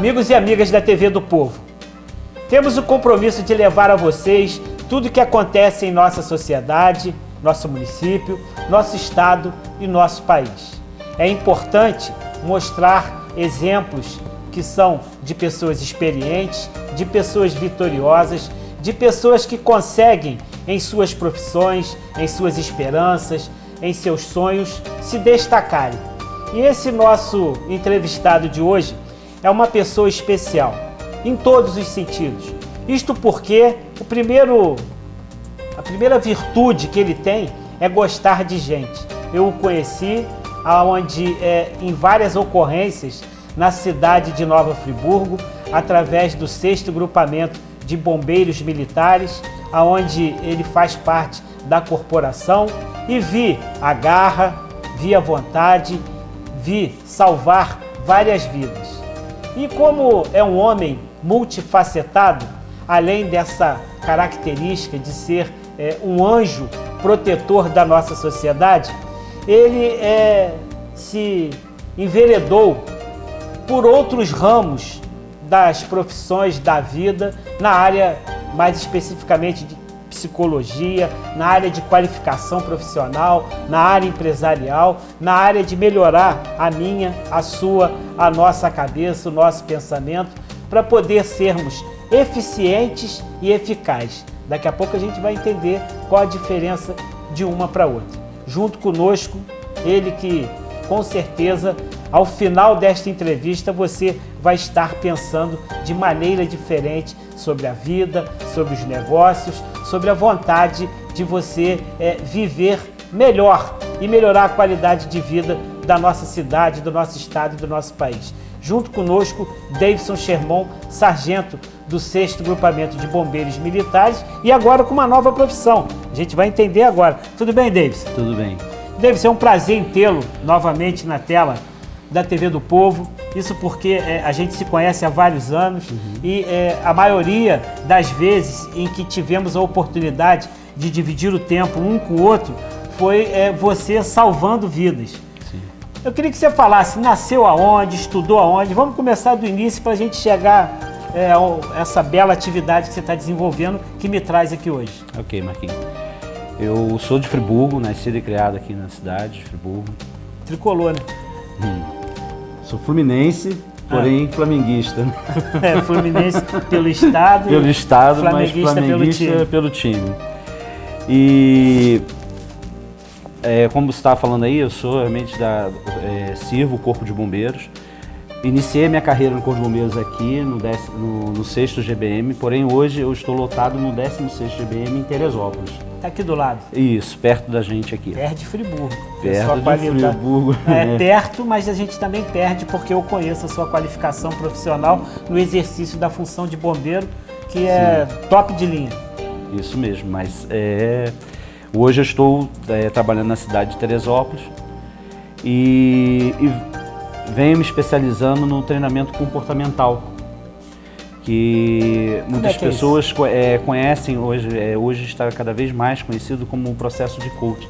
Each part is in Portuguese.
Amigos e amigas da TV do Povo, temos o compromisso de levar a vocês tudo o que acontece em nossa sociedade, nosso município, nosso estado e nosso país. É importante mostrar exemplos que são de pessoas experientes, de pessoas vitoriosas, de pessoas que conseguem em suas profissões, em suas esperanças, em seus sonhos, se destacarem. E esse nosso entrevistado de hoje é uma pessoa especial, em todos os sentidos. Isto porque a primeira virtude que ele tem é gostar de gente. Eu o conheci em várias ocorrências na cidade de Nova Friburgo, através do 6º Grupamento de Bombeiros Militares, onde ele faz parte da corporação, e vi a garra, vi a vontade, vi salvar várias vidas. E como é um homem multifacetado, além dessa característica de ser um anjo protetor da nossa sociedade, ele se enveredou por outros ramos das profissões da vida, na área mais especificamente de psicologia, na área de qualificação profissional, na área empresarial, na área de melhorar a minha, a sua, a nossa cabeça, o nosso pensamento, para poder sermos eficientes e eficazes. Daqui a pouco a gente vai entender qual a diferença de uma para outra. Junto conosco, ele que com certeza ao final desta entrevista você vai estar pensando de maneira diferente sobre a vida, sobre os negócios, sobre a vontade de você viver melhor e melhorar a qualidade de vida da nossa cidade, do nosso estado e do nosso país. Junto conosco, Davidson Sherman, sargento do 6º Grupamento de Bombeiros Militares e agora com uma nova profissão. A gente vai entender agora. Tudo bem, Davidson? Tudo bem. Davidson, é um prazer em tê-lo novamente na tela da TV do Povo. Isso porque a gente se conhece há vários anos e a maioria das vezes em que tivemos a oportunidade de dividir o tempo um com o outro foi você salvando vidas. Sim. Eu queria que você falasse, nasceu aonde, estudou aonde? Vamos começar do início para a gente chegar a essa bela atividade que você está desenvolvendo, que me traz aqui hoje. Ok, Marquinhos. Eu sou de Friburgo, nascido e criado aqui na cidade de Friburgo. Tricolor, né? Sou fluminense, porém flamenguista. Fluminense pelo estado. Pelo estado, flamenguista, mas flamenguista pelo time. E como você estava falando aí, eu sou realmente sirvo o Corpo de Bombeiros. Iniciei minha carreira no Corpo de Bombeiros aqui no 6º GBM, porém hoje eu estou lotado no 16º GBM em Teresópolis. Está aqui do lado. Isso, perto da gente aqui. Perto de Friburgo. Perto de Friburgo. Perto, mas a gente também perde porque eu conheço a sua qualificação profissional no exercício da função de bombeiro, que é top de linha. Isso mesmo, mas hoje eu estou trabalhando na cidade de Teresópolis e venho me especializando no treinamento comportamental, que muitas pessoas conhecem hoje está cada vez mais conhecido como um processo de coaching.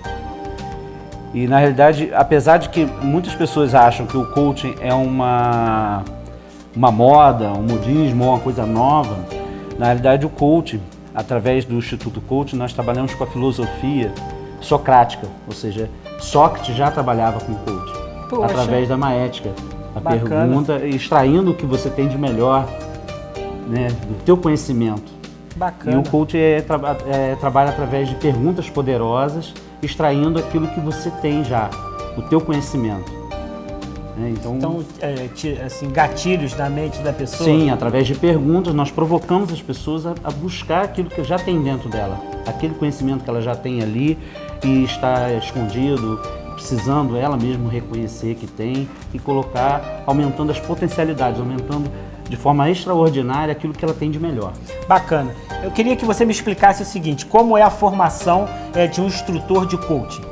E na realidade, apesar de que muitas pessoas acham que o coaching é uma moda, um modismo ou uma coisa nova, na realidade o coaching, através do Instituto Coaching, nós trabalhamos com a filosofia socrática, ou seja, Sócrates já trabalhava com coaching, através da maética, a pergunta, extraindo o que você tem de melhor, né, do teu conhecimento. Bacana. E o coaching trabalha através de perguntas poderosas, extraindo aquilo que você tem já, o teu conhecimento. Então, assim, gatilhos na mente da pessoa? Sim, através de perguntas, nós provocamos as pessoas a buscar aquilo que já tem dentro dela, aquele conhecimento que ela já tem ali e está escondido, precisando ela mesma reconhecer que tem e colocar, aumentando as potencialidades, aumentando de forma extraordinária aquilo que ela tem de melhor. Bacana. Eu queria que você me explicasse o seguinte, como é a formação de um instrutor de coaching?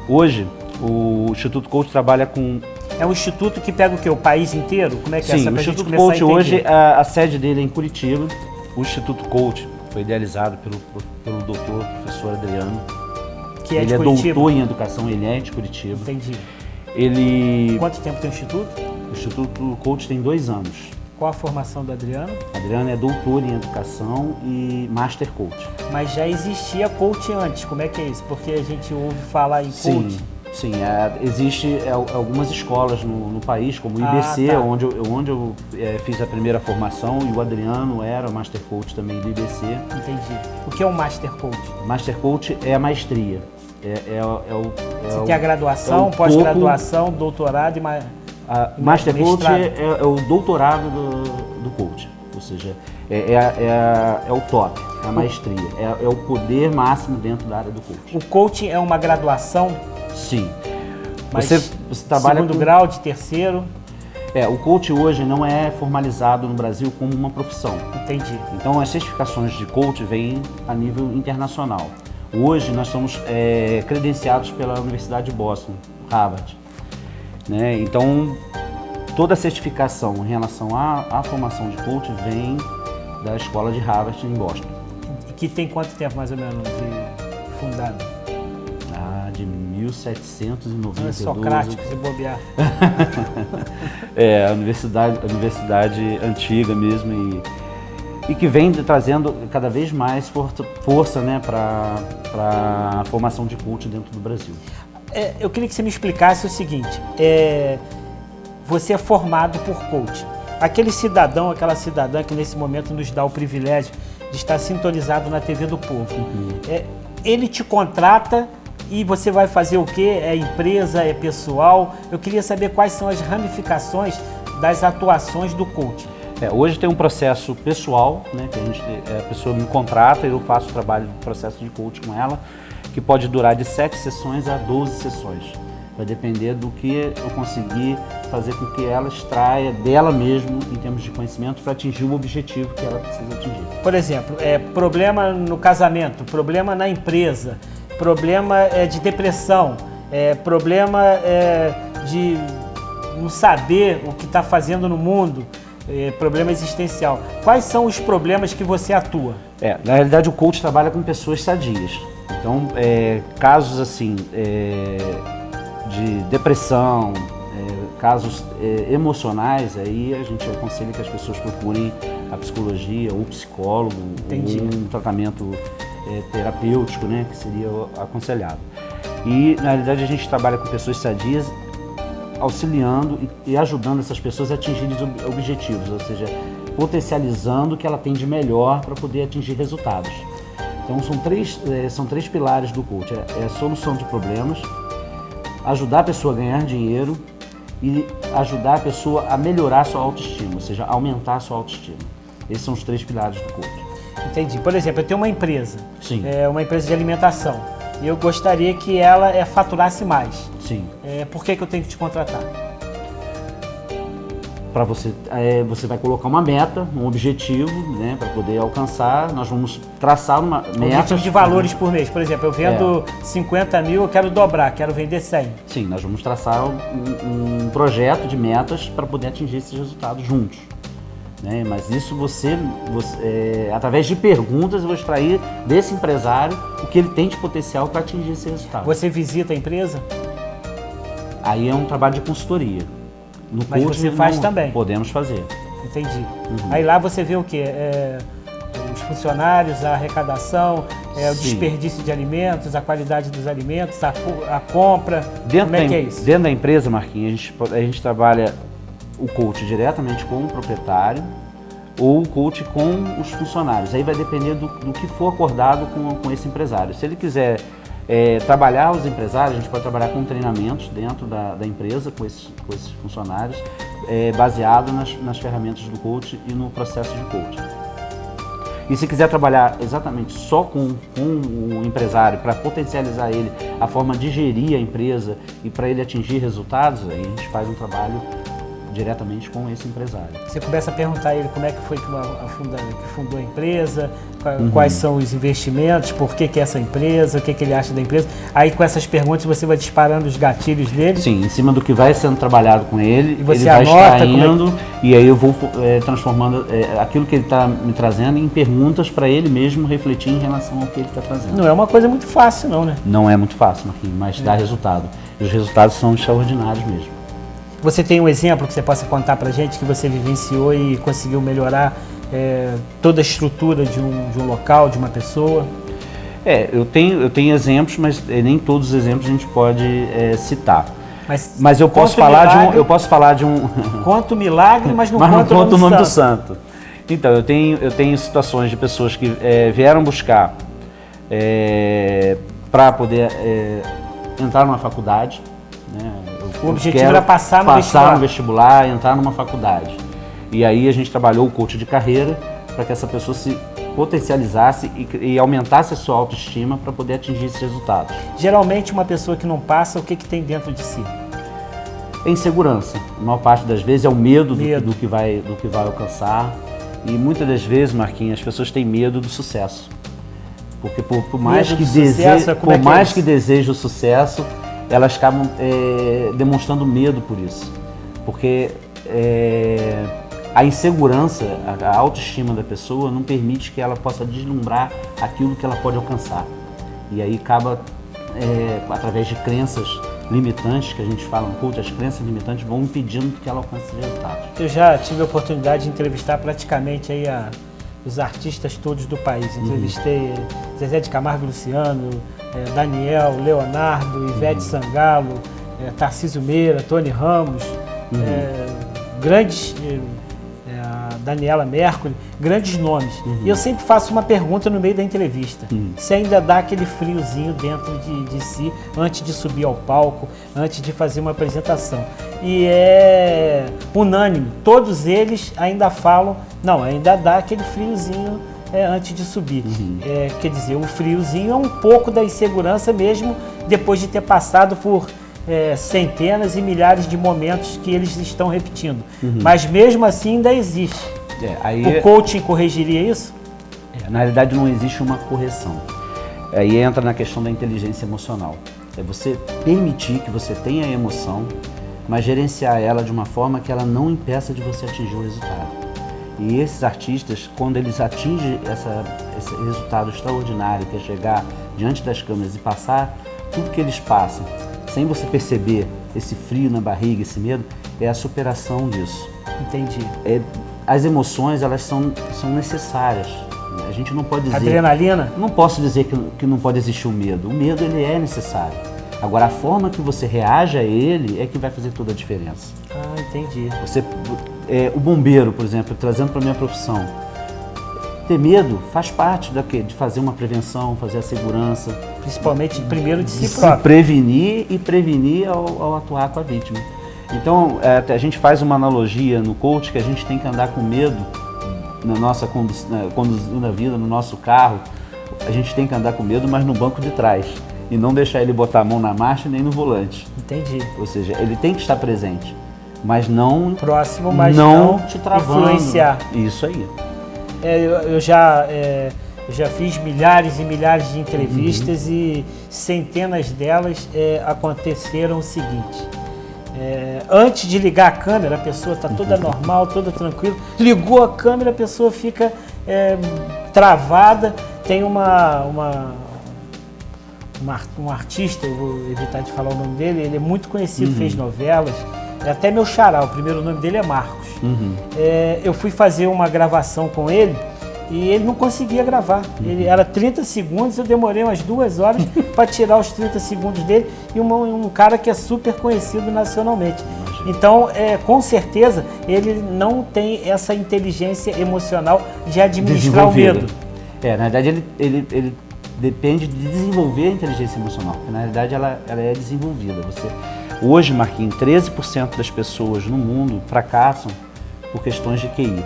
Hoje, o Instituto Coaching trabalha com... É um instituto que pega o quê? O país inteiro? Como é que Sim, o Instituto Coaching hoje, a sede dele é em Curitiba. O Instituto Coaching foi idealizado pelo doutor, professor Adriano. Que é ele de é Curitiba? Doutor em Educação, ele é de Curitiba. Entendi. Ele... Quanto tempo tem o Instituto? O Instituto Coaching tem 2 anos. Qual a formação do Adriano? Adriano é doutor em educação e master coach. Mas já existia coach antes, como é que é isso? Porque a gente ouve falar em coach. Sim, existe algumas escolas no país, como o IBC, tá. onde eu fiz a primeira formação, e o Adriano era o Master Coach também do IBC. Entendi. O que é um Master Coach? Master Coach é a maestria. Você tem a graduação, pós-graduação, doutorado e Master Coach mestrado. é o doutorado do coach, ou seja, é o top, é a maestria, é o poder máximo dentro da área do coach. O coaching é uma graduação? Sim. Mas você trabalha segundo grau, de terceiro? O coach hoje não é formalizado no Brasil como uma profissão. Entendi. Então as certificações de coach vêm a nível internacional. Hoje nós somos credenciados pela Universidade de Boston, Harvard. Né? Então toda a certificação em relação à formação de coach vem da escola de Harvard em Boston. Que tem quanto tempo mais ou menos de fundado? De 1792. É Socrático, se bobear. A universidade antiga mesmo e que vem trazendo cada vez mais força, né, para a formação de coach dentro do Brasil. Eu queria que você me explicasse o seguinte, você é formado por coach. Aquele cidadão, aquela cidadã que nesse momento nos dá o privilégio de estar sintonizado na TV do Povo, ele te contrata e você vai fazer o quê? É empresa, é pessoal? Eu queria saber quais são as ramificações das atuações do coach. Hoje tem um processo pessoal, né, que a pessoa me contrata e eu faço o trabalho do processo de coach com ela, que pode durar de 7 sessões a 12 sessões. Vai depender do que eu conseguir fazer com que ela extraia dela mesmo em termos de conhecimento para atingir o objetivo que ela precisa atingir. Por exemplo, problema no casamento, problema na empresa, problema de depressão, problema de não saber o que está fazendo no mundo, problema existencial. Quais são os problemas que você atua? Na realidade, o coach trabalha com pessoas sadias. Então, casos assim de depressão, casos emocionais, aí a gente aconselha que as pessoas procurem a psicologia ou psicólogo. Entendi. Ou um tratamento terapêutico, né, que seria aconselhado. E, na realidade, a gente trabalha com pessoas sadias, auxiliando e ajudando essas pessoas a atingirem os objetivos, ou seja, potencializando o que ela tem de melhor para poder atingir resultados. Então, são três pilares do coach. É a solução de problemas, ajudar a pessoa a ganhar dinheiro e ajudar a pessoa a melhorar a sua autoestima, ou seja, aumentar a sua autoestima. Esses são os 3 pilares do coach. Entendi. Por exemplo, eu tenho uma empresa, Sim. Uma empresa de alimentação, e eu gostaria que ela faturasse mais. Sim. Por que eu tenho que te contratar? Para você vai colocar uma meta, um objetivo, né, para poder alcançar. Nós vamos traçar uma meta. Objetivo de valores por mês. Por exemplo, eu vendo 50 mil, eu quero dobrar, quero vender 100. Sim, nós vamos traçar um projeto de metas para poder atingir esses resultados juntos. Né? Mas isso você através de perguntas, eu vou extrair desse empresário o que ele tem de potencial para atingir esse resultado. Você visita a empresa? Aí é um trabalho de consultoria. No Mas coaching, você faz também? Podemos fazer. Entendi. Uhum. Aí lá você vê o quê? Os funcionários, a arrecadação, o desperdício de alimentos, a qualidade dos alimentos, a compra. Como é que é isso? Dentro da empresa, Marquinhos, a gente trabalha o coach diretamente com o proprietário ou o coach com os funcionários. Aí vai depender do que for acordado com esse empresário. Se ele quiser trabalhar os empresários, a gente pode trabalhar com treinamentos dentro da empresa com esses funcionários, baseado nas ferramentas do coach e no processo de coaching. E se quiser trabalhar exatamente só com o empresário para potencializar ele, a forma de gerir a empresa e para ele atingir resultados, aí a gente faz um trabalho diretamente com esse empresário. Você começa a perguntar a ele como é que foi que fundou a empresa, quais são os investimentos, por que essa empresa, o que ele acha da empresa. Aí com essas perguntas você vai disparando os gatilhos dele. Sim, em cima do que vai sendo trabalhado com ele, e você ele vai anota extraindo e aí eu vou transformando aquilo que ele está me trazendo em perguntas para ele mesmo refletir em relação ao que ele está trazendo. Não é uma coisa muito fácil não, né? Não é muito fácil, Marquinhos, mas dá resultado. E os resultados são extraordinários mesmo. Você tem um exemplo que você possa contar pra gente que você vivenciou e conseguiu melhorar toda a estrutura de um local, de uma pessoa? Eu tenho exemplos, mas nem todos os exemplos a gente pode citar. Mas eu posso falar de um. Conta o milagre, mas não conta o nome do santo. Então, eu tenho situações de pessoas que vieram buscar para poder entrar numa faculdade. Né? O objetivo era passar no vestibular, entrar numa faculdade. E aí a gente trabalhou o coach de carreira para que essa pessoa se potencializasse e aumentasse a sua autoestima para poder atingir esses resultados. Geralmente uma pessoa que não passa, o que tem dentro de si? É insegurança. A maior parte das vezes é o medo. Do que vai alcançar. E muitas das vezes, Marquinhos, as pessoas têm medo do sucesso. Porque por mais que desejem o sucesso, elas acabam demonstrando medo por isso. Porque a insegurança, a autoestima da pessoa não permite que ela possa deslumbrar aquilo que ela pode alcançar. E aí acaba, através de crenças limitantes, que a gente fala no coach, as crenças limitantes vão impedindo que ela alcance resultados. Eu já tive a oportunidade de entrevistar praticamente aí os artistas todos do país. Entrevistei Zezé de Camargo e Luciano, Daniel, Leonardo, Ivete Sangalo, Tarcísio Meira, Tony Ramos, grandes, Daniela Mercury, grandes nomes. E eu sempre faço uma pergunta no meio da entrevista. Se ainda dá aquele friozinho dentro de si, antes de subir ao palco, antes de fazer uma apresentação. E é unânime, todos eles ainda falam, não, ainda dá aquele friozinho antes de subir. Quer dizer, o friozinho é um pouco da insegurança mesmo, depois de ter passado por centenas e milhares de momentos que eles estão repetindo. Mas mesmo assim ainda existe. O coaching corrigiria isso? Na realidade não existe uma correção. Aí entra na questão da inteligência emocional. É você permitir que você tenha a emoção, mas gerenciar ela de uma forma que ela não impeça de você atingir o resultado. E esses artistas, quando eles atingem esse resultado extraordinário, que é chegar diante das câmeras e passar tudo que eles passam, sem você perceber esse frio na barriga, esse medo, é a superação disso. Entendi. As emoções, elas são necessárias. A gente não pode dizer... Adrenalina? Não posso dizer que não pode existir o medo. O medo, ele é necessário. Agora, a forma que você reage a ele é que vai fazer toda a diferença. Ah, entendi. O bombeiro, por exemplo, trazendo para a minha profissão, ter medo faz parte de fazer uma prevenção, fazer a segurança. Principalmente, primeiro, de si próprio. Se prevenir e prevenir ao atuar com a vítima. Então, a gente faz uma analogia no coach que a gente tem que andar com medo na nossa conduzindo a vida, no nosso carro. A gente tem que andar com medo, mas no banco de trás. E não deixar ele botar a mão na marcha nem no volante. Entendi. Ou seja, ele tem que estar presente, mas não... Próximo, mas não te travando. Influenciar. Isso aí. Eu já fiz milhares e milhares de entrevistas e centenas delas aconteceram o seguinte. Antes de ligar a câmera, a pessoa está toda normal, toda tranquila. Ligou a câmera, a pessoa fica travada. Tem um artista, eu vou evitar de falar o nome dele, ele é muito conhecido, fez novelas. Até meu xará, o primeiro nome dele é Marcos. Eu fui fazer uma gravação com ele e ele não conseguia gravar. Ele era 30 segundos, eu demorei umas 2 horas para tirar os 30 segundos dele, e um cara que é super conhecido nacionalmente. Então, com certeza, ele não tem essa inteligência emocional de administrar o medo. Na verdade, ele depende de desenvolver a inteligência emocional, porque na realidade ela é desenvolvida. Hoje, Marquinhos, 13% das pessoas no mundo fracassam por questões de QI,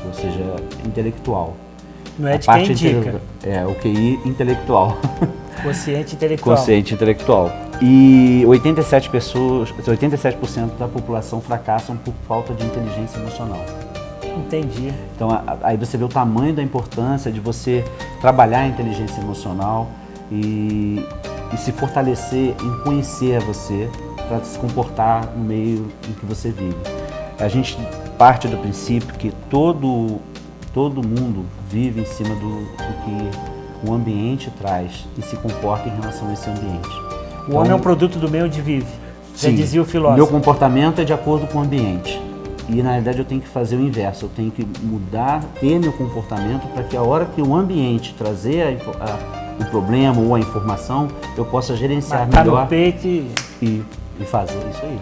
ou seja, intelectual. Não é de quem indica. O QI intelectual. Consciente intelectual. Consciente intelectual. E 87% da população fracassam por falta de inteligência emocional. Entendi. Então, aí você vê o tamanho da importância de você trabalhar a inteligência emocional e se fortalecer em conhecer você para se comportar no meio em que você vive. A gente parte do princípio que todo mundo vive em cima do que o ambiente traz e se comporta em relação a esse ambiente. O homem é um produto do meio onde vive. Já dizia o filósofo. Meu comportamento é de acordo com o ambiente. E na realidade eu tenho que fazer o inverso, eu tenho que mudar, ter meu comportamento para que a hora que o ambiente trazer o problema ou a informação, eu possa gerenciar melhor no peito e fazer isso aí.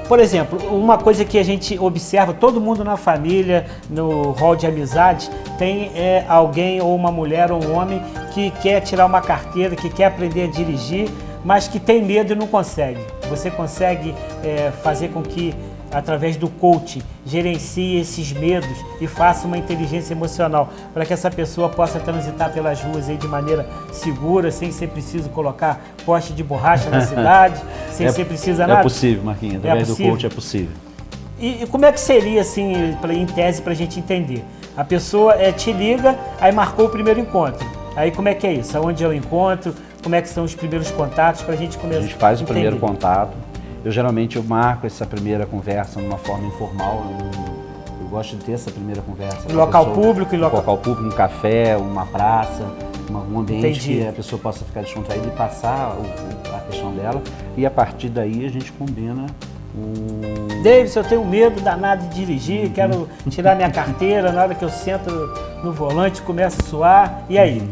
Por exemplo, uma coisa que a gente observa, todo mundo na família, no hall de amizades, tem alguém ou uma mulher ou um homem que quer tirar uma carteira, que quer aprender a dirigir, mas que tem medo e não consegue. Você consegue fazer com que, através do coaching, gerencie esses medos e faça uma inteligência emocional para que essa pessoa possa transitar pelas ruas aí de maneira segura, sem ser preciso colocar poste de borracha na cidade, sem ser preciso nada? É possível, Marquinhos, através do coaching é possível. E como é que seria, assim, em tese, para a gente entender? A pessoa te liga, aí marcou o primeiro encontro. Aí como é que é isso? Aonde é o encontro? Como é que são os primeiros contatos para a gente começar? A gente faz o primeiro contato. Eu marco essa primeira conversa de uma forma informal. Eu gosto de ter essa primeira conversa. Em local público? Em local público, um café, uma praça, um ambiente Entendi. que a pessoa possa ficar descontraída e passar a questão dela. E a partir daí a gente combina Davidson, eu tenho medo danado de dirigir, quero tirar minha carteira, na hora que eu sento no volante começa a suar. E aí?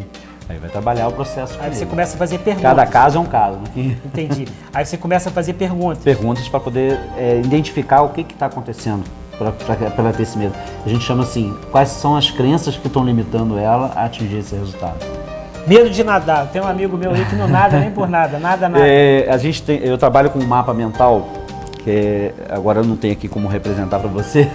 Aí vai trabalhar o processo. Aí você começa a fazer perguntas. Cada caso é um caso. Né? Entendi. Aí você começa a fazer perguntas. Perguntas para poder identificar o que está acontecendo para ela ter esse medo. A gente chama assim, quais são as crenças que estão limitando ela a atingir esse resultado. Medo de nadar. Tem um amigo meu aí que não nada nem por nada, nada. Eu trabalho com um mapa mental, que agora eu não tenho aqui como representar para você.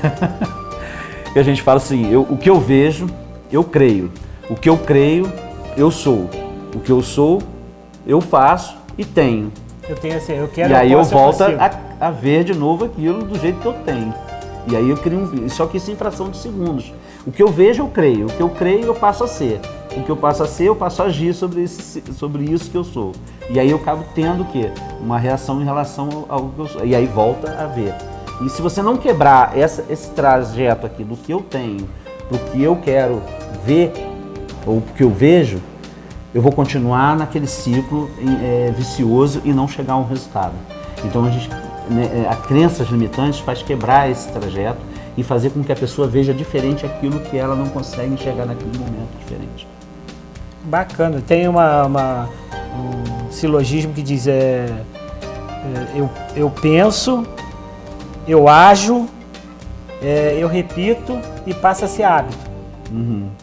E a gente fala assim, o que eu vejo, eu creio. O que eu creio, eu sou. O que eu sou, eu faço e tenho. Eu tenho assim, eu quero. E aí eu volto a ver de novo aquilo do jeito que eu tenho. E aí eu crio um vídeo, só que isso em fração de segundos. O que eu vejo, eu creio. O que eu creio, eu passo a ser. O que eu passo a ser, eu passo a agir sobre isso que eu sou. E aí eu acabo tendo o quê? Uma reação em relação ao que eu sou. E aí volta a ver. E se você não quebrar esse trajeto aqui do que eu tenho, do que eu quero ver, ou que eu vejo, eu vou continuar naquele ciclo vicioso e não chegar a um resultado. Então a crenças limitantes faz quebrar esse trajeto e fazer com que a pessoa veja diferente aquilo que ela não consegue enxergar naquele momento diferente. Bacana. Tem um silogismo que diz eu penso, eu ajo, eu repito e passa a ser hábito.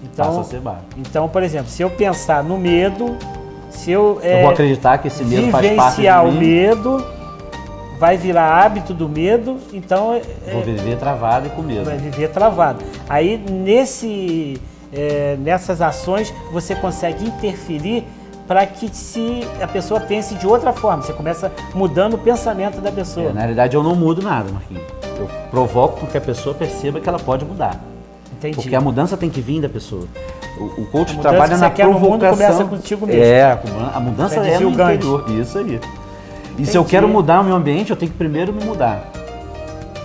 Então, passa a ser básico. Então, por exemplo, se eu pensar no medo, se eu vou acreditar que esse medo faz parte de mim. Vivenciar o medo, vai virar hábito do medo, então... Vou viver travado e com medo. Vai viver travado. Aí, nessas ações, você consegue interferir para que a pessoa pense de outra forma. Você começa mudando o pensamento da pessoa. Na realidade, eu não mudo nada, Marquinhos. Eu provoco que a pessoa perceba que ela pode mudar. Entendi. Porque a mudança tem que vir da pessoa. O coach trabalha na provocação. No mundo começa contigo mesmo. A mudança é no interior. Isso aí. E se eu quero mudar o meu ambiente, eu tenho que primeiro me mudar.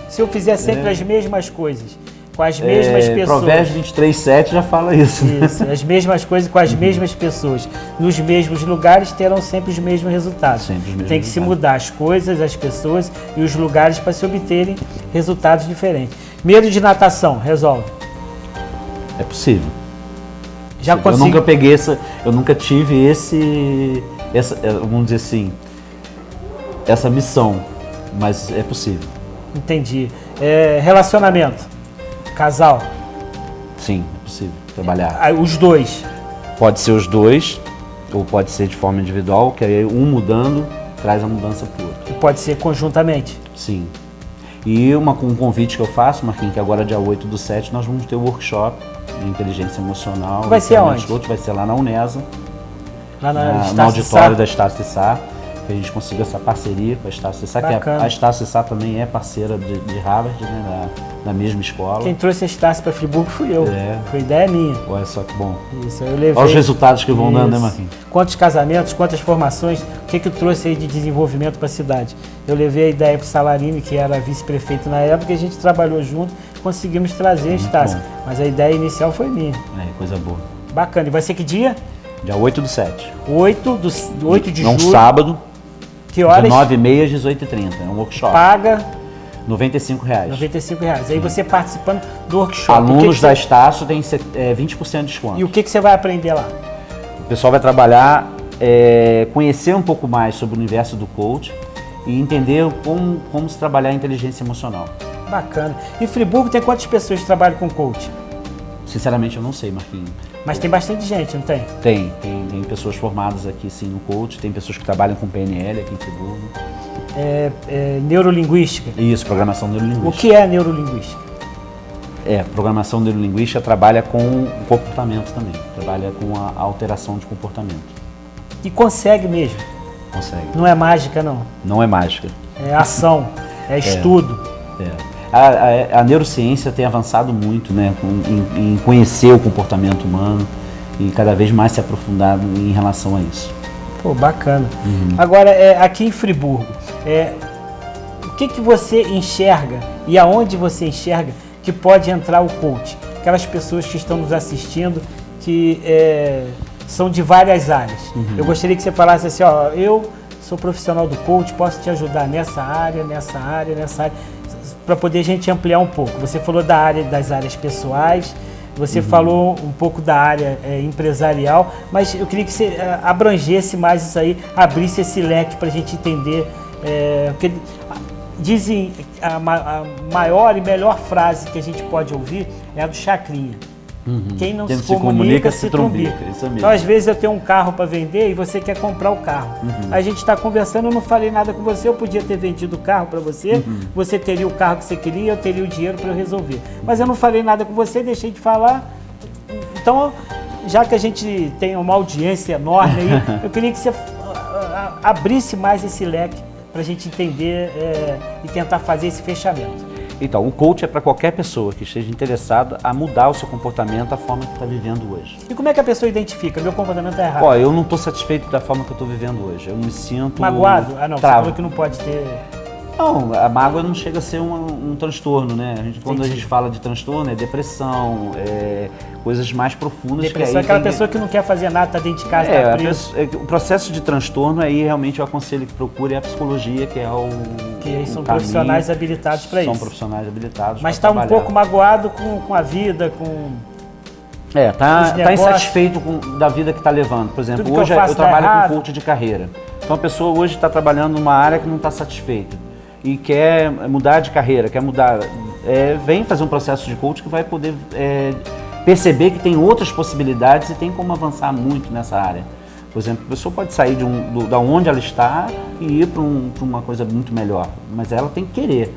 Se eu fizer sempre as mesmas coisas, com as mesmas pessoas... Provérbios 23:7 já fala isso. Isso, as mesmas coisas com as mesmas pessoas, nos mesmos lugares, terão sempre os mesmos resultados. Tem que se mudar as coisas, as pessoas e os lugares para se obterem resultados diferentes. Medo de natação, resolve? É possível. Já consigo. Eu nunca tive essa, vamos dizer assim, essa missão, mas é possível. Entendi. Relacionamento, casal? Sim, é possível trabalhar. Os dois? Pode ser os dois, ou pode ser de forma individual, que aí um mudando traz a mudança para o outro. E pode ser conjuntamente? Sim. E um convite que eu faço, Marquinhos, que agora dia 8/7 nós vamos ter um workshop de inteligência emocional. Vai ser aonde? Vai ser lá na Unesa, lá no auditório da Estácio Sá, que a gente conseguiu essa parceria com a Estácio Sá, que a Estácio Sá também é parceira de Harvard, né, da mesma escola. Quem trouxe a Estácio para Friburgo fui eu, foi ideia minha. Olha só que bom. Isso, eu levei. Olha os resultados que vão dando, né, Marquinhos? Quantos casamentos, quantas formações, o que trouxe aí de desenvolvimento para a cidade? Eu levei a ideia para o Salarini, que era vice-prefeito na época, e a gente trabalhou junto, conseguimos trazer a Estácio. Mas a ideia inicial foi minha. Coisa boa. Bacana. E vai ser que dia? Dia 8/7. 8 de julho. Sábado. Que horas? De 9h30 às 18h30. É um workshop. Paga R$ 95,00. R$95. Aí você participando do workshop. Alunos da Estácio têm 20% de desconto. E o que você vai aprender lá? O pessoal vai trabalhar, conhecer um pouco mais sobre o universo do coach e entender como se trabalhar a inteligência emocional. Bacana. Em Friburgo tem quantas pessoas que trabalham com coach? Sinceramente, eu não sei, Marquinhos. Mas tem bastante gente, não tem? Tem pessoas formadas aqui sim no coach, tem pessoas que trabalham com PNL aqui em Friburgo. Neurolinguística? Isso, programação neurolinguística. O que é neurolinguística? Programação neurolinguística trabalha com o comportamento também, trabalha com a alteração de comportamento. E consegue mesmo? Consegue. Não é mágica, não? Não é mágica. É ação, é estudo. A neurociência tem avançado muito, né, em conhecer o comportamento humano e cada vez mais se aprofundar em relação a isso. Pô, bacana. Agora, aqui em Friburgo, o que você enxerga e aonde você enxerga que pode entrar o coach? Aquelas pessoas que estão nos assistindo que são de várias áreas. Eu gostaria que você falasse assim, ó, eu sou profissional do coach, posso te ajudar nessa área, para poder a gente ampliar um pouco. Você falou das áreas pessoais, você falou um pouco da área empresarial, mas eu queria que você abrangesse mais isso aí, abrisse esse leque para a gente entender. Porque dizem a maior e melhor frase que a gente pode ouvir é a do Chacrinha. Quem não se comunica se trumbica. Isso mesmo. Então, às vezes, eu tenho um carro para vender e você quer comprar o carro. A gente está conversando, eu não falei nada com você, eu podia ter vendido o carro para você, você teria o carro que você queria, eu teria o dinheiro para eu resolver. Mas eu não falei nada com você, deixei de falar. Então, já que a gente tem uma audiência enorme aí, eu queria que você abrisse mais esse leque para a gente entender e tentar fazer esse fechamento. Então, o coach é para qualquer pessoa que esteja interessada a mudar o seu comportamento, a forma que está vivendo hoje. E como é que a pessoa identifica? Meu comportamento está errado. Eu não estou satisfeito da forma que eu estou vivendo hoje. Eu me sinto... Magoado? Ah, não, você falou que não pode ter... Não, a mágoa não chega a ser um transtorno, né? Quando a gente fala de transtorno, é depressão, coisas mais profundas. Depressão é aquela pessoa que não quer fazer nada, está dentro de casa, está preso. O processo de transtorno, aí realmente eu aconselho que procure a psicologia, que é o que são profissionais habilitados para isso. São profissionais habilitados. Mas está um pouco magoado com a vida, tá insatisfeito da vida que está levando. Por exemplo, hoje eu trabalho com coach de carreira. Então a pessoa hoje está trabalhando numa área que não está satisfeita e quer mudar de carreira, vem fazer um processo de coach que vai poder perceber que tem outras possibilidades e tem como avançar muito nessa área. Por exemplo, a pessoa pode sair da onde ela está e ir para uma coisa muito melhor, mas ela tem que querer.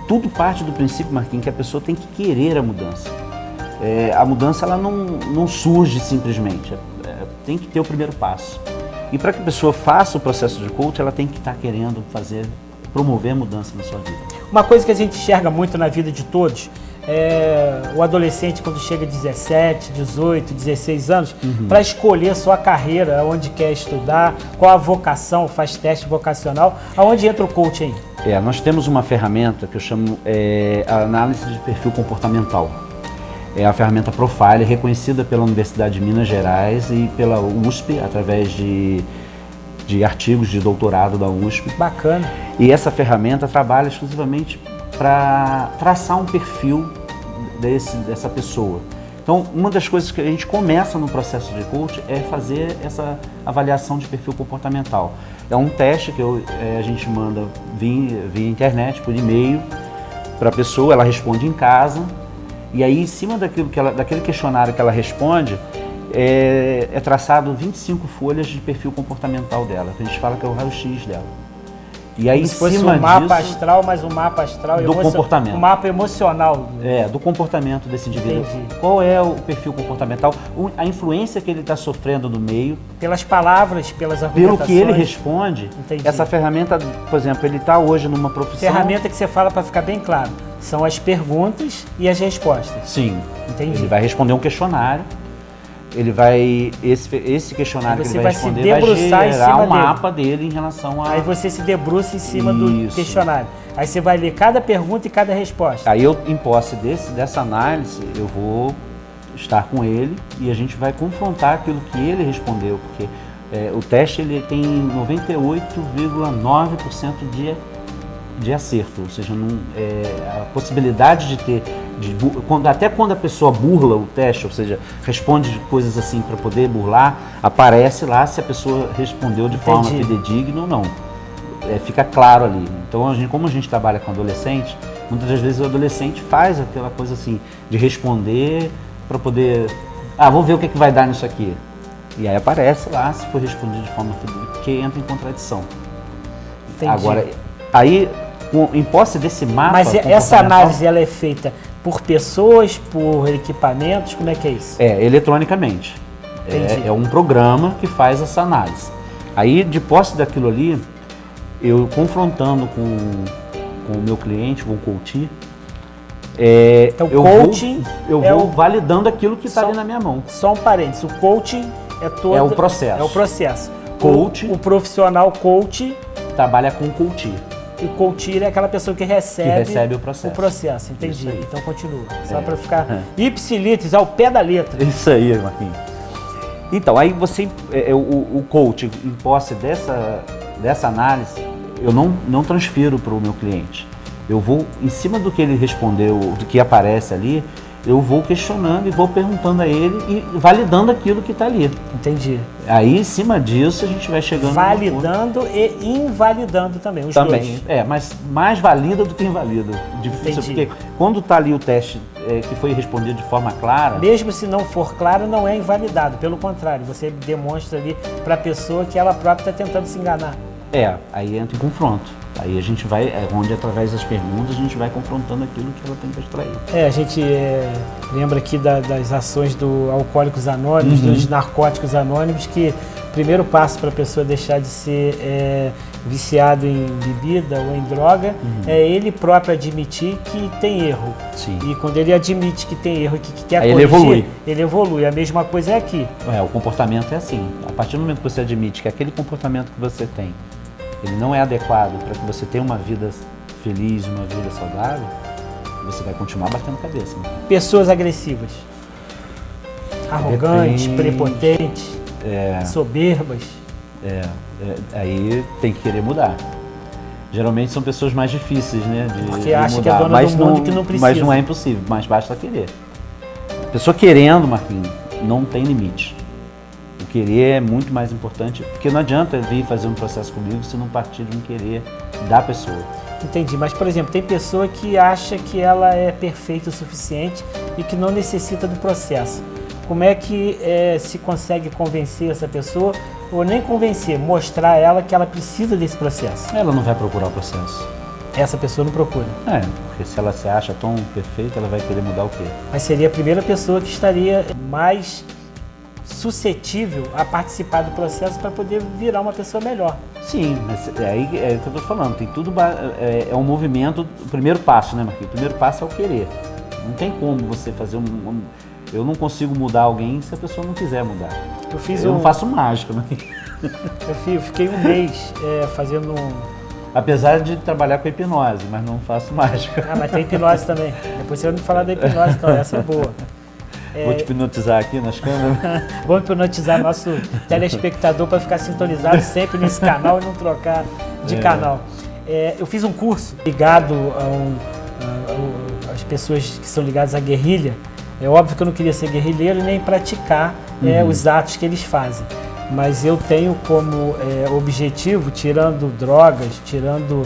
Tudo parte do princípio, Marquinhos, que a pessoa tem que querer a mudança. A mudança ela não surge simplesmente, tem que ter o primeiro passo. E para que a pessoa faça o processo de coach, ela tem que estar querendo promover mudança na sua vida. Uma coisa que a gente enxerga muito na vida de todos é o adolescente quando chega a 17, 18, 16 anos, para escolher sua carreira, onde quer estudar, qual a vocação, faz teste vocacional, aonde entra o coach aí? Nós temos uma ferramenta que eu chamo a análise de perfil comportamental. É a ferramenta Profile, reconhecida pela Universidade de Minas Gerais e pela USP, através de artigos de doutorado da USP. Bacana. E essa ferramenta trabalha exclusivamente para traçar um perfil dessa pessoa. Então, uma das coisas que a gente começa no processo de coach é fazer essa avaliação de perfil comportamental. É um teste que a gente manda via internet, por e-mail, para a pessoa, ela responde em casa, e aí em cima daquele questionário que ela responde, é traçado 25 folhas de perfil comportamental dela, que a gente fala que é o raio-x dela. E aí, como se fosse um mapa astral, mas um mapa astral do comportamento. Um mapa emocional. Do comportamento desse indivíduo. Entendi. Qual é o perfil comportamental, a influência que ele está sofrendo no meio. Pelas palavras, pelas argumentações. Pelo que ele responde. Entendi. Essa ferramenta, por exemplo, ele está hoje numa profissão... Ferramenta que você fala para ficar bem claro, são as perguntas e as respostas. Sim. Entendi. Ele vai responder um questionário. Ele vai, esse questionário que ele vai responder vai gerar um mapa dele em relação a... Aí você se debruça em cima do questionário. Aí você vai ler cada pergunta e cada resposta. Aí eu, em posse dessa análise, eu vou estar com ele e a gente vai confrontar aquilo que ele respondeu, porque O teste ele tem 98,9% de acerto, ou seja, a possibilidade de ter, até quando a pessoa burla o teste, ou seja, responde coisas assim para poder burlar, aparece lá se a pessoa respondeu de forma fidedigna ou não. Fica claro ali. Então, como a gente trabalha com adolescente, muitas das vezes o adolescente faz aquela coisa assim, de responder para poder, vou ver o que vai dar nisso aqui. E aí aparece lá, se for respondido de forma fidedigna, porque entra em contradição. Entendi. Agora, aí, em posse desse mapa... Mas essa análise ela é feita por pessoas, por equipamentos, como é que é isso? Eletronicamente. Entendi. É um programa que faz essa análise. Aí, de posse daquilo ali, eu confrontando com o meu cliente, com o coach, então, eu coaching vou validando aquilo que está ali na minha mão. Só um parênteses, o coaching é todo... É o processo. É o processo. Coach... O profissional coach... trabalha com coach. E o coach é aquela pessoa que recebe o processo. O processo, entendi. Então continua. Só para ficar ipsilitris, ao pé da letra. Isso aí, Marquinhos. Então, aí você, o coach, em posse dessa análise, eu não transfiro para o meu cliente. Eu vou, em cima do que ele respondeu, do que aparece ali, eu vou questionando e vou perguntando a ele e validando aquilo que está ali. Entendi. Aí, em cima disso, a gente vai chegando... Validando e invalidando também, os dois. Mas mais valida do que invalida. Difícil, porque quando está ali o teste que foi respondido de forma clara... Mesmo se não for claro, não é invalidado. Pelo contrário, você demonstra ali para a pessoa que ela própria está tentando se enganar. Aí entra em confronto. Aí a gente vai, onde através das perguntas, a gente vai confrontando aquilo que ela tem para extrair. A gente lembra aqui das ações do Alcoólicos Anônimos, dos Narcóticos Anônimos, que o primeiro passo para a pessoa deixar de ser viciado em bebida ou em droga é ele próprio admitir que tem erro. Sim. E quando ele admite que tem erro e que quer aí corrigir, ele evolui. A mesma coisa é aqui. O comportamento é assim. A partir do momento que você admite que aquele comportamento que você tem ele não é adequado para que você tenha uma vida feliz, uma vida saudável, você vai continuar batendo cabeça. Né? Pessoas agressivas, arrogantes, prepotentes, soberbas. Aí tem que querer mudar. Geralmente são pessoas mais difíceis, né? Porque acha que é dona do mundo que não precisa. Mas não é impossível, mas basta querer. A pessoa querendo, Marquinhos, não tem limite. O querer é muito mais importante, porque não adianta vir fazer um processo comigo se não partir de um querer da pessoa. Entendi, mas por exemplo, tem pessoa que acha que ela é perfeita o suficiente e que não necessita do processo. Como é que se consegue convencer essa pessoa, ou nem convencer, mostrar a ela que ela precisa desse processo? Ela não vai procurar o processo. Essa pessoa não procura. Porque se ela se acha tão perfeita, ela vai querer mudar o quê? Mas seria a primeira pessoa que estaria mais suscetível a participar do processo para poder virar uma pessoa melhor. Sim, mas aí é o que eu estou falando, tem tudo, é um movimento, o primeiro passo, né, Marquinhos? O primeiro passo é o querer. Não tem como você fazer eu não consigo mudar alguém se a pessoa não quiser mudar. Eu não faço mágica, Marquinhos. Eu fiquei um mês fazendo Apesar de trabalhar com hipnose, mas não faço mágica. Mas tem hipnose também. Depois você vai me falar da hipnose, então essa é boa. Vou te hipnotizar aqui nas câmeras. Vamos hipnotizar nosso telespectador para ficar sintonizado sempre nesse canal e não trocar de canal. Eu fiz um curso ligado às pessoas que são ligadas à guerrilha. É óbvio que eu não queria ser guerrilheiro e nem praticar os atos que eles fazem. Mas eu tenho como objetivo, tirando drogas, tirando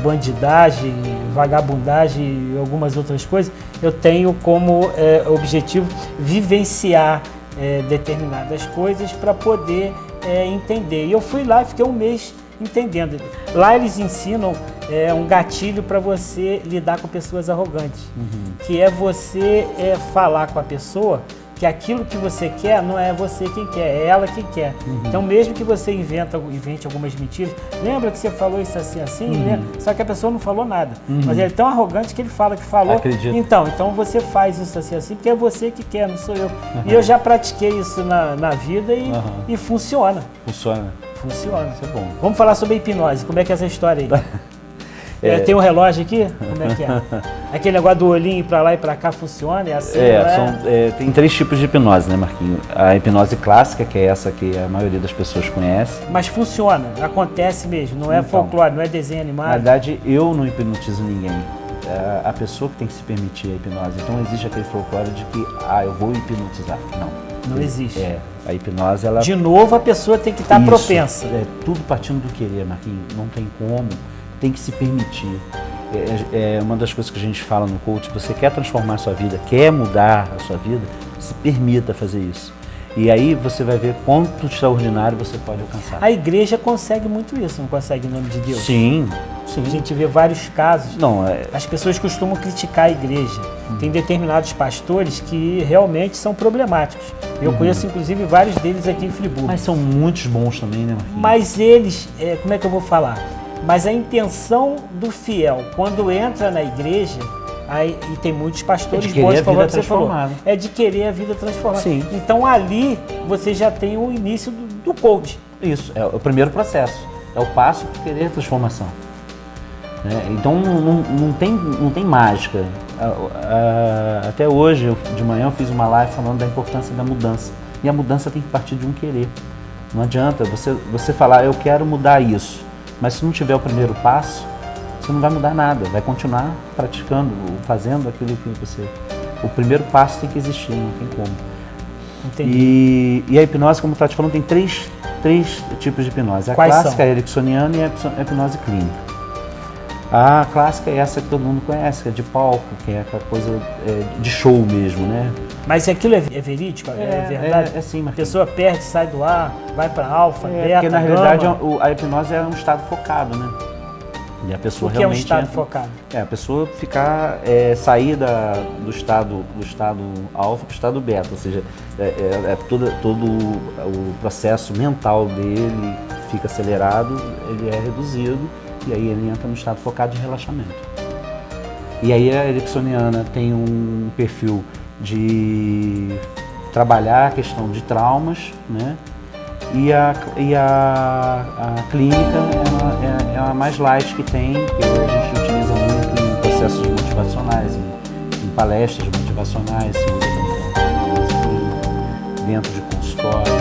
bandidagem, vagabundagem e algumas outras coisas, eu tenho como objetivo vivenciar determinadas coisas para poder entender. E eu fui lá e fiquei um mês entendendo. Lá eles ensinam um gatilho para você lidar com pessoas arrogantes, que é você falar com a pessoa que aquilo que você quer não é você quem quer, é ela quem quer. Então, mesmo que você invente algumas mentiras, lembra que você falou isso assim, né? Só que a pessoa não falou nada. Mas ele é tão arrogante que ele fala que falou. Acredito. Então você faz isso assim, porque é você que quer, não sou eu. E eu já pratiquei isso na vida e funciona. Funciona. Funciona. Isso é bom. Vamos falar sobre a hipnose. Como é que é essa história aí? Tem um relógio aqui? Como é que é? Aquele negócio do olhinho pra lá e pra cá funciona? É assim, tem 3 tipos de hipnose, né, Marquinhos? A hipnose clássica, que é essa que a maioria das pessoas conhece. Mas funciona, acontece mesmo, não é folclore, não é desenho animado. Na verdade, eu não hipnotizo ninguém. É a pessoa que tem que se permitir a hipnose. Então existe aquele folclore de que, eu vou hipnotizar. Não existe. A hipnose, ela... De novo, a pessoa tem que estar propensa. É tudo partindo do querer, Marquinhos. Não tem como, tem que se permitir. É uma das coisas que a gente fala no coach, você quer transformar a sua vida, quer mudar a sua vida, se permita fazer isso. E aí você vai ver quanto extraordinário você pode alcançar. A igreja consegue muito isso, não consegue em nome de Deus? Sim. A gente vê vários casos. As pessoas costumam criticar a igreja. Tem determinados pastores que realmente são problemáticos. Eu conheço, inclusive, vários deles aqui em Friburgo. Mas são muitos bons também, né, Marquinhos? Mas eles, como é que eu vou falar? Mas a intenção do fiel, quando entra na igreja, e tem muitos pastores bons, como você falou, é de querer a vida transformada. Sim. Então ali você já tem o início do coach. Isso, é o primeiro processo. É o passo para querer a transformação. Então não tem mágica. Até hoje, de manhã, eu fiz uma live falando da importância da mudança. E a mudança tem que partir de um querer. Não adianta você falar, eu quero mudar isso. Mas se não tiver o primeiro passo, você não vai mudar nada. Vai continuar praticando, fazendo aquilo que você... O primeiro passo tem que existir, não tem como. Entendi. E a hipnose, como eu estava te falando, tem três tipos de hipnose. A clássica, a ericksoniana e a hipnose clínica. A clássica é essa que todo mundo conhece, que é de palco, que é aquela coisa de show mesmo, né? Mas aquilo é verídico? É verdade? É sim, a pessoa perde, sai do ar, vai para alfa, beta, porque na gama. realidade a hipnose é um estado focado, né? E a pessoa o que realmente é um estado focado? A pessoa sair do estado alfa para o estado beta, ou seja, todo o processo mental dele fica acelerado, ele é reduzido e aí ele entra no estado focado de relaxamento. E aí a ericksoniana tem um perfil de trabalhar a questão de traumas, né? E a clínica é a mais light que tem, que a gente utiliza muito em processos motivacionais, em palestras motivacionais, se usa dentro de consultório.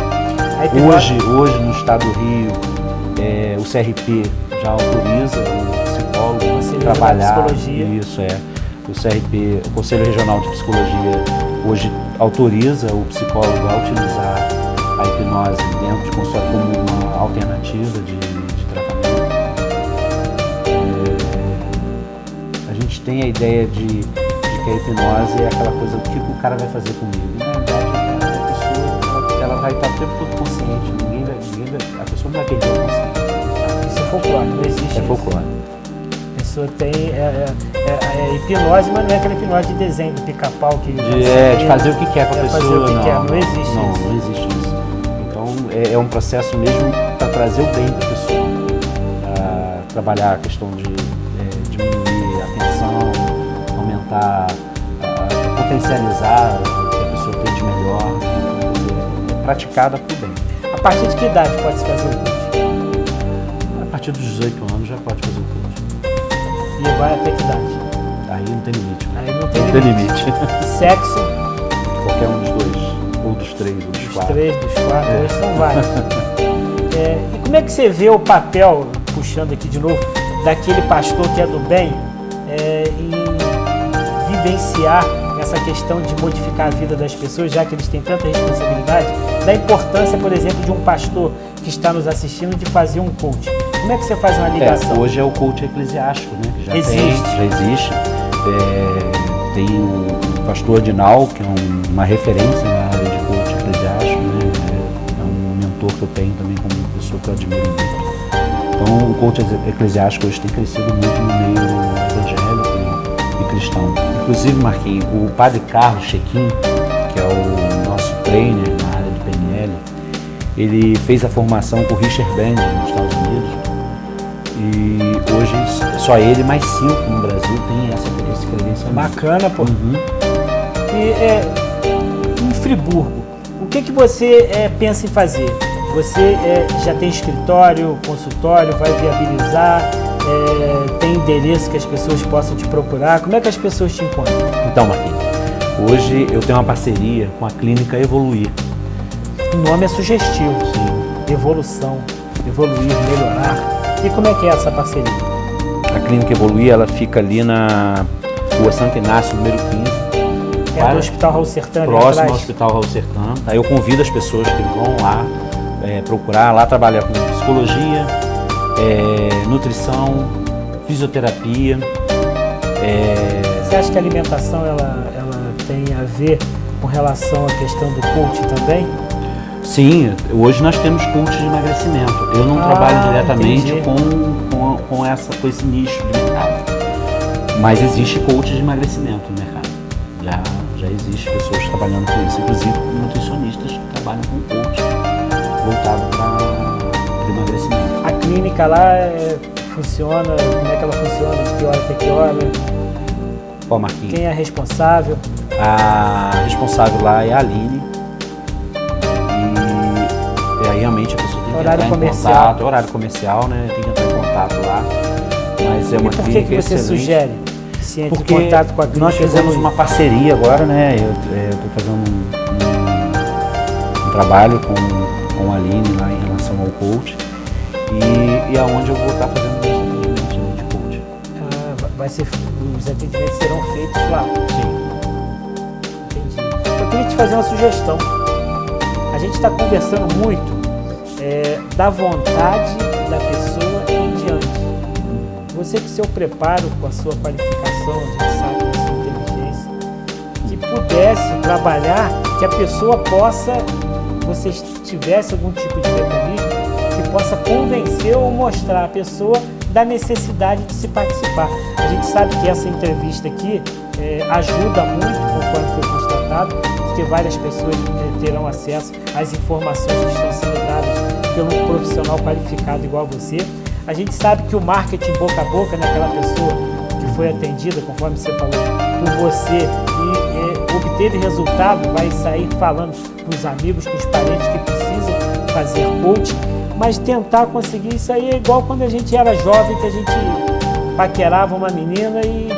Hoje no estado do Rio, o CRP já autoriza o psicólogo a trabalhar. Isso o CRP, o Conselho Regional de Psicologia, hoje autoriza o psicólogo a utilizar a hipnose dentro de consultório como uma alternativa de tratamento. A gente tem a ideia de que a hipnose é aquela coisa, o que o cara vai fazer comigo? Na verdade, a pessoa ela vai estar o tempo todo consciente, a pessoa não vai perder a consciência. Isso é folclore, não existe. É folclore. A pessoa tem hipnose, mas não é aquela hipnose de desenho, do pica-pau que... De fazer o que quer com a pessoa. Fazer o que quer, não existe isso. Não existe isso. É um processo mesmo para trazer o bem para a pessoa, para trabalhar a questão de diminuir a tensão, aumentar, potencializar o que a pessoa tem de melhor, é praticada para o bem. A partir de que idade pode se fazer o coach? A partir dos 18 anos já pode fazer o coach. E vai até que idade? Aí não tem limite. Aí não tem limite. Sexo? Qualquer um dos dois. Ou dos 3, ou dos 4. Dos 3, dos 4, hoje são vários. E como é que você vê o papel, puxando aqui de novo, daquele pastor que é do bem, em vivenciar essa questão de modificar a vida das pessoas, já que eles têm tanta responsabilidade, da importância, por exemplo, de um pastor que está nos assistindo de fazer um coach? Como é que você faz uma ligação? Hoje é o coach eclesiástico, né? Que já existe. Tem o pastor Adinal, que é uma referência na área de coach eclesiástico, né? É um mentor que eu tenho também como pessoa que eu admiro muito. Então o coach eclesiástico hoje tem crescido muito no meio evangélico e cristão. Inclusive, Marquinhos, o padre Carlos Chequim, que é o nosso trainer na área de PNL, ele fez a formação com o Richard Bandler nos Estados Unidos e hoje só ele mais 5 no Brasil tem esse credenciamento. Bacana, pô. E em Friburgo, o que você pensa em fazer? Você já tem escritório, consultório, vai viabilizar? tem endereço que as pessoas possam te procurar? Como é que as pessoas te encontram? Então, Marquinhos, hoje eu tenho uma parceria com a Clínica Evoluir. O nome é sugestivo. Sim. Evolução, evoluir, melhorar. E como é que é essa parceria? A Clínica Evoluir, ela fica ali na Rua Santo Inácio, número 15. É do Hospital Raul Sertã, próximo ao Hospital Raul Sertã. Aí eu convido as pessoas que vão lá procurar, lá trabalhar com psicologia, nutrição, fisioterapia. Você acha que a alimentação ela tem a ver com relação à questão do coach também? Sim, hoje nós temos coach de emagrecimento. Eu não trabalho diretamente com esse nicho de mercado, mas existe coach de emagrecimento no mercado. Já existe pessoas trabalhando com isso, inclusive nutricionistas que trabalham com coach voltado para o emagrecimento. A clínica lá funciona, como é que ela funciona, de que hora até que hora? Ó, Marquinhos. Quem é responsável? A responsável lá é a Aline. E aí realmente a pessoa tem que Horário entrar comercial. em contato, horário comercial, né? Tem que entrar em contato lá. Mas é uma E por clínica que você excelente. sugere que se entre Porque em contato com a clínica? nós fizemos uma parceria agora, né? Eu estou fazendo um trabalho com a Aline lá em relação ao coach e aonde eu vou estar fazendo meus atendimentos de coach. Os atendimentos serão feitos lá. Sim. Entendi. Eu queria te fazer uma sugestão. A gente está conversando muito da vontade da pessoa em diante. Você com seu preparo, com a sua qualificação, a gente sabe da sua inteligência, que pudesse trabalhar, que a pessoa possa, você tivesse algum tipo de mecanismo que possa convencer ou mostrar a pessoa da necessidade de se participar. A gente sabe que essa entrevista aqui ajuda muito, conforme foi constatado, porque várias pessoas terão acesso às informações que estão sendo dadas pelo profissional qualificado igual você. A gente sabe que o marketing boca a boca, né, aquela pessoa que foi atendida, conforme você falou, por você e obteve resultado, vai sair falando com os amigos, com os parentes que precisam fazer coaching, mas tentar conseguir isso aí é igual quando a gente era jovem, que a gente paquerava uma menina e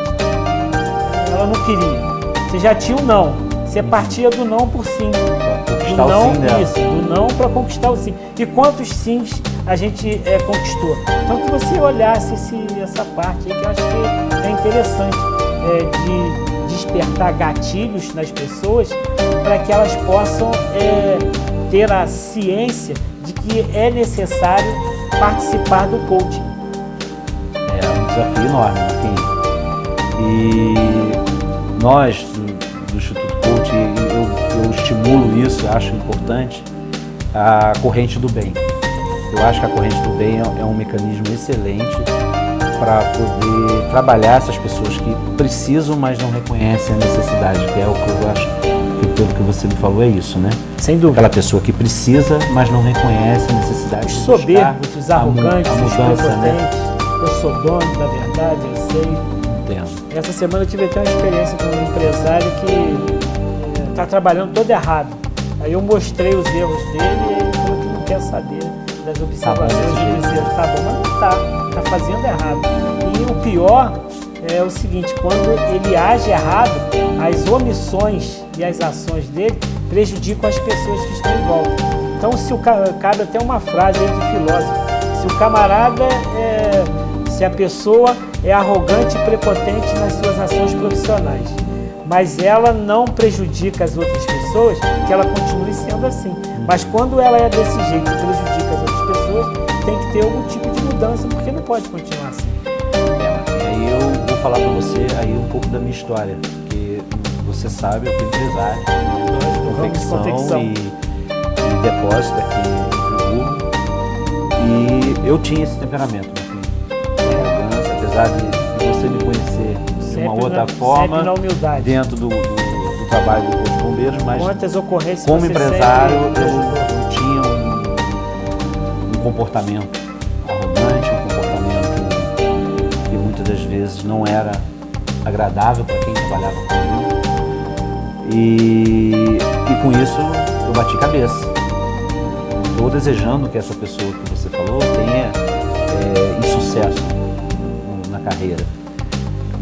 ela não queria. Você já tinha um não, você partia do não por sim. Conquistar o sim dela. Isso, do não para conquistar o sim. E quantos sims a gente conquistou? Então que você olhasse essa parte aí, que eu acho que é interessante, de despertar gatilhos nas pessoas para que elas possam ter a ciência de que é necessário participar do coaching. É um desafio enorme, Marquinhos. E nós, do Instituto Coach, eu estimulo isso, acho importante, a corrente do bem. Eu acho que a corrente do bem é um mecanismo excelente para poder trabalhar essas pessoas que precisam, mas não reconhecem a necessidade, que é o que eu acho que, pelo que você me falou, é isso, né? Sem dúvida. Aquela pessoa que precisa, mas não reconhece a necessidade Os de soberbos, os arrogantes, a os mudança, prepotentes. né? Eu sou dono da verdade, eu sei. Entendo. Essa semana eu tive até uma experiência com um empresário que está trabalhando todo errado. Aí eu mostrei os erros dele e ele falou que não quer saber das observações dos erros. Tá bom, mas não tá fazendo errado. E o pior é o seguinte, quando ele age errado, as omissões e as ações dele prejudicam as pessoas que estão em volta. Então, cabe até uma frase aí de filósofo, se o camarada, se a pessoa é arrogante e prepotente nas suas ações profissionais, mas ela não prejudica as outras pessoas, que ela continue sendo assim. Mas quando ela é desse jeito e prejudica as outras pessoas, tem que ter algum tipo de mudança, porque não pode continuar assim. E aí eu vou falar para você aí um pouco da minha história, porque você sabe, eu fui empresário de confecção e depósito aqui em Friburgo, e eu tinha esse temperamento, arrogância, apesar de você me conhecer de uma outra forma, na humildade, dentro do trabalho do Corpo de Bombeiros, mas quantas ocorrências como você empresário eu tinha um comportamento arrogante, um comportamento que muitas das vezes não era agradável para quem trabalhava comigo, e com isso eu bati cabeça. Estou desejando que essa pessoa que você falou tenha sucesso, carreira,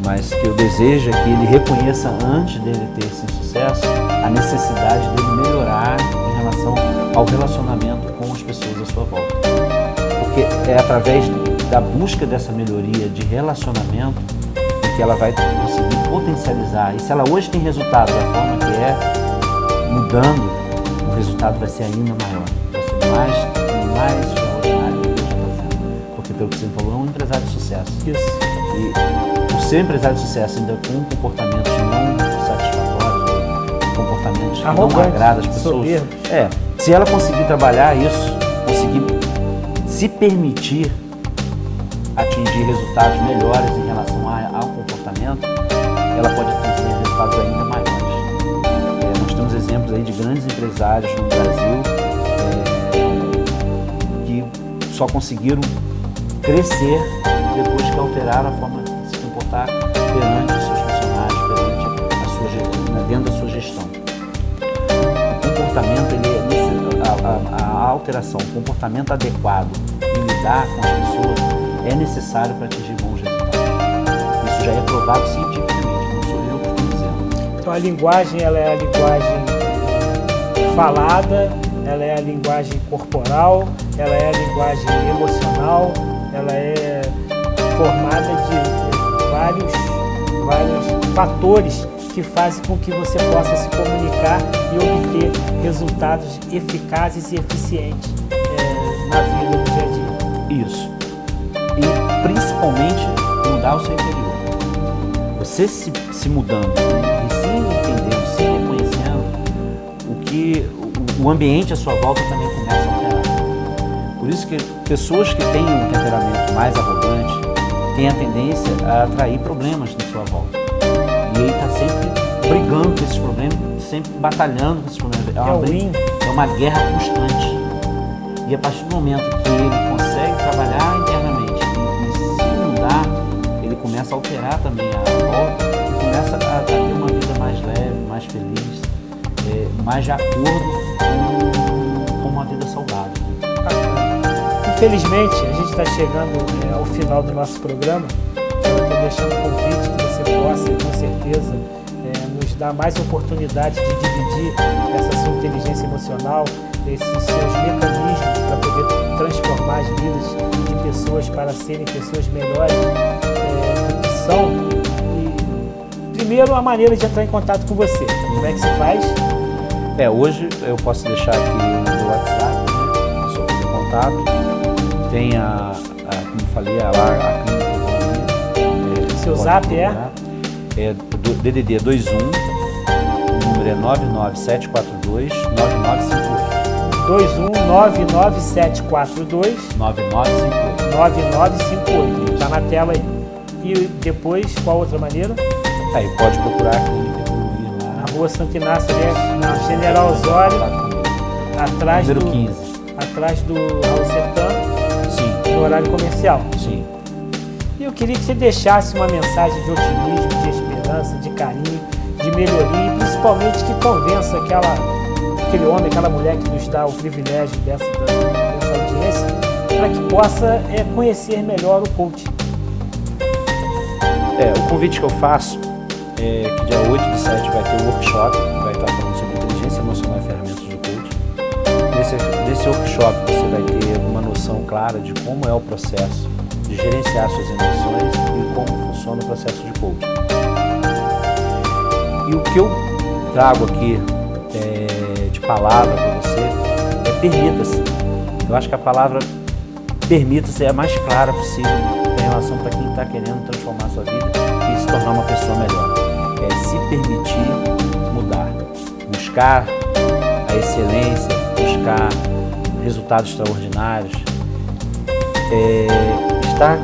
mas que eu desejo é que ele reconheça, antes dele ter esse sucesso, a necessidade dele melhorar em relação ao relacionamento com as pessoas à sua volta. Porque é através da busca dessa melhoria de relacionamento que ela vai conseguir potencializar. E se ela hoje tem resultado da forma que é, mudando, o resultado vai ser ainda maior. Vai ser mais extraordinário do que já está sendo. Porque, pelo que você falou, é um empresário de sucesso. Isso. E por ser empresário de sucesso, ainda com comportamentos não satisfatórios, comportamentos que não agradam as pessoas. Se ela conseguir trabalhar isso, conseguir se permitir atingir resultados melhores em relação ao comportamento, ela pode ter resultados ainda maiores. Nós temos exemplos aí de grandes empresários no Brasil que só conseguiram crescer depois que alteraram a forma de se comportar perante os seus funcionários, dentro da sua gestão. O comportamento, a alteração, o comportamento adequado em lidar com as pessoas é necessário para atingir bons resultados. Isso já é provado cientificamente, não sou eu que estou dizendo. Então a linguagem, ela é a linguagem falada, ela é a linguagem corporal, ela é a linguagem emocional, ela é formada de vários fatores que fazem com que você possa se comunicar e obter resultados eficazes e eficientes na vida do dia a dia. Isso. E principalmente mudar o seu interior. Você se mudando e se entendendo, se reconhecendo, o ambiente à sua volta também começa a alterar. Por isso que pessoas que têm um temperamento mais arrogante têm a tendência a atrair problemas na sua volta. E ele está sempre brigando com esses problemas, sempre batalhando com esses problemas. É uma guerra constante. E a partir do momento que ele consegue trabalhar internamente e se mudar, ele começa a alterar também a volta e começa a ter uma vida mais leve, mais feliz, mais de acordo com uma vida saudável. Infelizmente, a gente está chegando ao final do nosso programa. Eu estou deixando um convite que você possa, com certeza, nos dar mais oportunidade de dividir essa sua inteligência emocional, esses seus mecanismos para poder transformar as vidas de pessoas para serem pessoas melhores do que são. E, primeiro, a maneira de entrar em contato com você. Como é que se faz? Hoje eu posso deixar aqui o meu WhatsApp, né? Só fazer contato. Tem como eu falei, a clínica. Seu zap é do DDD 21, o número é 99742 9958. 2199742 9958. Está na tela aí. E depois, qual outra maneira? Aí pode procurar a clínica lá. Na Rua Santo Inácio, na General Osório, atrás número do 15. Atrás do Raul Sertã. Sim. No horário comercial. Sim. E eu queria que você deixasse uma mensagem de otimismo, de esperança, de carinho, de melhoria e principalmente que convença aquele homem, aquela mulher que nos dá o privilégio dessa audiência, para que possa conhecer melhor o coaching. O convite que eu faço é que dia 8/7 vai ter um workshop, vai estar falando sobre inteligência emocional e ferramentas de coaching. Nesse workshop você vai ter uma noção clara de como é o processo de gerenciar suas emoções e como funciona o processo de coaching. E o que eu trago aqui de palavra para você é permita-se. Eu acho que a palavra permita-se é a mais clara possível em relação para quem está querendo transformar a sua vida e se tornar uma pessoa melhor. É se permitir mudar, buscar a excelência, buscar resultados extraordinários, estar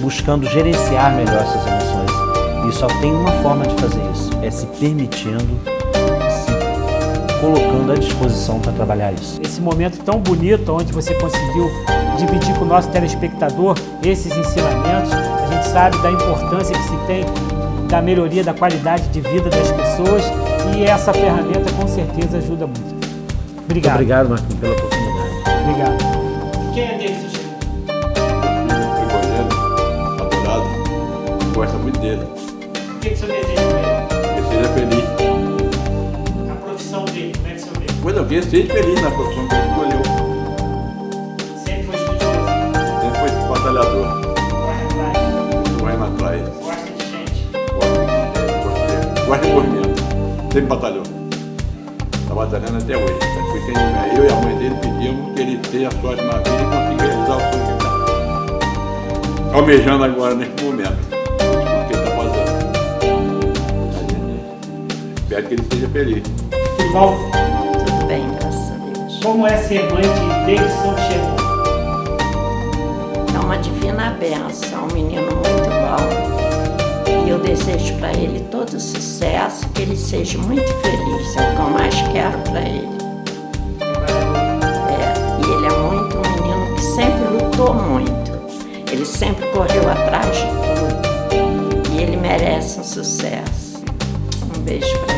buscando gerenciar melhor suas emoções. E só tem uma forma de fazer isso, é se permitindo, se colocando à disposição para trabalhar isso. Esse momento tão bonito, onde você conseguiu dividir com o nosso telespectador esses ensinamentos, a gente sabe da importância que se tem da melhoria da qualidade de vida das pessoas e essa ferramenta com certeza ajuda muito. Obrigado. Muito obrigado, Marquinhos, pela oportunidade. Obrigado. Quem é David? Adorado. gosta muito dele. O que o senhor deseja para ele? Que ele seja feliz. A profissão dele, como é que o senhor vê? Pois eu quero seja feliz na profissão que ele escolheu. Sempre foi estudioso, Sempre foi batalhador, corre atrás, correndo atrás. gosta de gente. Gosta de movimento. Sempre batalhou. Está batalhando até hoje. Porque eu e a mãe dele pedimos que ele tenha sorte na vida e consiga realizar o sonho que ele está almejando agora, nesse momento. O que ele está fazendo. A gente espera que ele seja feliz. Tudo bom? Tudo bem, graças a Deus. Como é ser mãe de Davidson Chegou? É uma divina bênção, um menino muito bom. E eu desejo para ele todo o sucesso, que ele seja muito feliz. É o que eu mais quero para ele. E ele é muito um menino que sempre lutou muito. Ele sempre correu atrás de tudo. E ele merece um sucesso. Um beijo para ele.